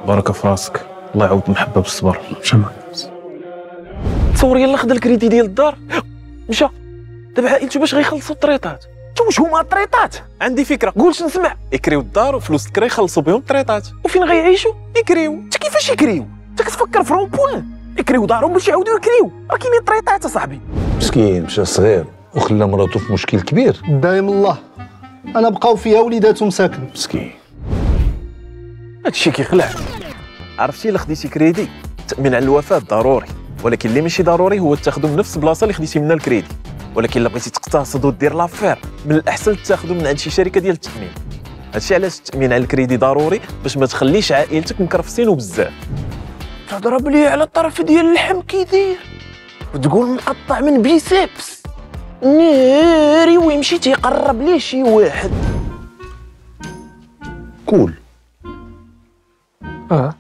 بارك في راسك، الله يعاود المحبه بالصبر. شكرا. تصور يلا خدا الكريدي ديال الدار مشى، دابا عائلته باش غيخلصوا الطريطات. واش هما الطريطات؟ عندي فكره، قولش نسمع. يكريو الدار وفلوس الكرا يخلصوا بهم الطريطات. وفين غيعيشوا؟ يكريو. انت كيفاش يكريو؟ انت كتفكر في رومبول؟ يكريو دارهم باش يعاودوا يكريو، راه كاينين الطريطات اصاحبي. مسكين مشى صغير وخلى مراته في مشكل كبير. دايم الله، انا بقاو فيها وليداتهم ساكن. مسكين. هادشي كيخلع. عرفتي الا خديتي كريدي التامين على الوفاه ضروري، ولكن اللي ماشي ضروري هو تاخذو من نفس البلاصه اللي خديتي منها الكريدي. ولكن الا بغيتي تقتصد ودير لافير من الاحسن تاخذو من عند شي شركه ديال التامين. هادشي علاش التامين على الكريدي ضروري، باش ما تخليش عائلتك مكرفسين وبزاف. تضرب لي على الطرف ديال اللحم كيدير وتقول مقطع من بيسيبس ناري، ويمشي تيقرب ليه شي واحد. كول. اه